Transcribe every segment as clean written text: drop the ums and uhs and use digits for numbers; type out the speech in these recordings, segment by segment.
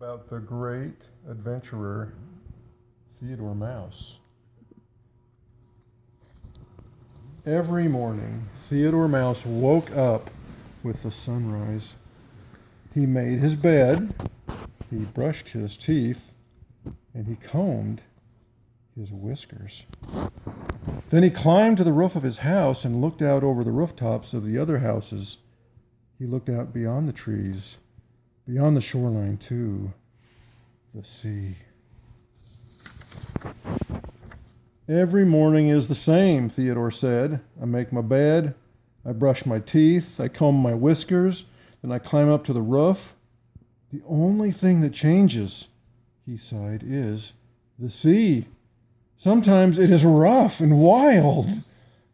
About the great adventurer Theodore Mouse. Every morning, Theodore Mouse woke up with the sunrise. He made his bed, he brushed his teeth, and he combed his whiskers. Then he climbed to the roof of his house and looked out over the rooftops of the other houses. He looked out beyond the trees, beyond the shoreline to the sea. Every morning is the same, Theodore said. I make my bed, I brush my teeth, I comb my whiskers, then I climb up to the roof. The only thing that changes, he sighed, is the sea. Sometimes it is rough and wild,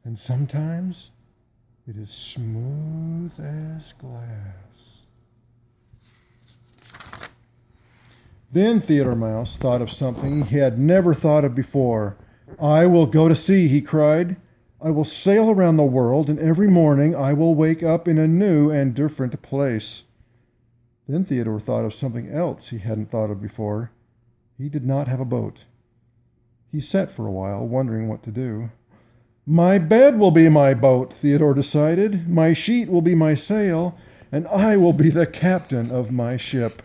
and sometimes it is smooth as glass. Then Theodore Mouse thought of something he had never thought of before. I will go to sea, he cried. I will sail around the world, and every morning I will wake up in a new and different place. Then Theodore thought of something else he hadn't thought of before. He did not have a boat. He sat for a while, wondering what to do. My bed will be my boat, Theodore decided. My sheet will be my sail, and I will be the captain of my ship.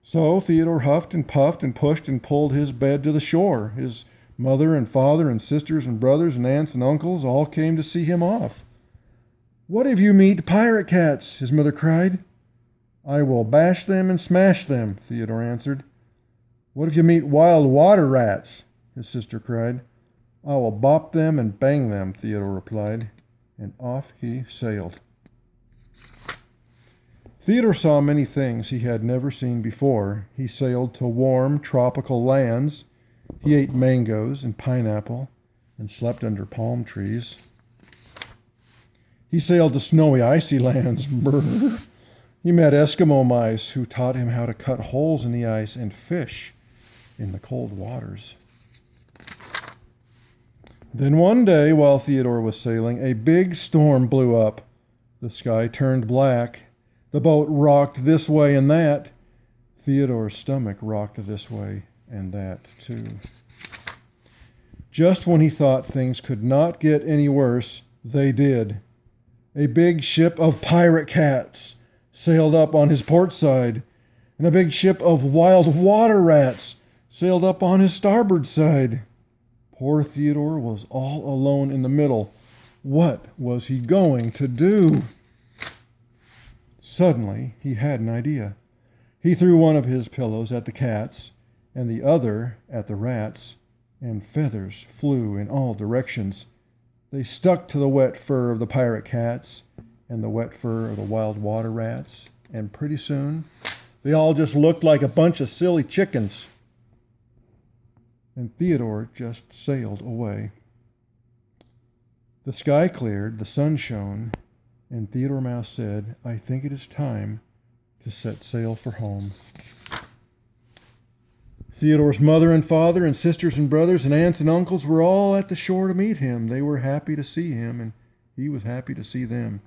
So Theodore huffed and puffed and pushed and pulled his bed to the shore. His mother and father and sisters and brothers and aunts and uncles all came to see him off. What if you meet pirate cats? His mother cried. I will bash them and smash them, Theodore answered. What if you meet wild water rats? His sister cried. I will bop them and bang them, Theodore replied, and off he sailed. Theodore saw many things he had never seen before. He sailed to warm, tropical lands. He ate mangoes and pineapple and slept under palm trees. He sailed to snowy, icy lands. Brr. He met Eskimo mice who taught him how to cut holes in the ice and fish in the cold waters. Then one day, while Theodore was sailing, a big storm blew up. The sky turned black. The boat rocked this way and that. Theodore's stomach rocked this way and that, too. Just when he thought things could not get any worse, they did. A big ship of pirate cats sailed up on his port side, and a big ship of wild water rats sailed up on his starboard side. Poor Theodore was all alone in the middle. What was he going to do? Suddenly, he had an idea. He threw one of his pillows at the cats and the other at the rats, and feathers flew in all directions. They stuck to the wet fur of the pirate cats and the wet fur of the wild water rats, and pretty soon, they all just looked like a bunch of silly chickens. And Theodore just sailed away. The sky cleared, the sun shone, and Theodore Mouse said, I think it is time to set sail for home. Theodore's mother and father and sisters and brothers and aunts and uncles were all at the shore to meet him. They were happy to see him, and he was happy to see them.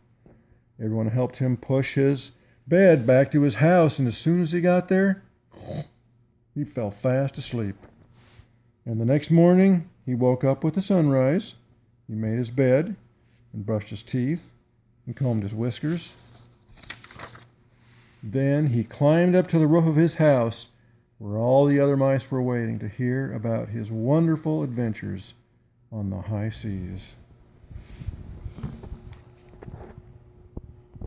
Everyone helped him push his bed back to his house, and as soon as he got there, he fell fast asleep. And the next morning, he woke up with the sunrise. He made his bed and brushed his teeth and combed his whiskers. Then he climbed up to the roof of his house, where all the other mice were waiting to hear about his wonderful adventures on the high seas.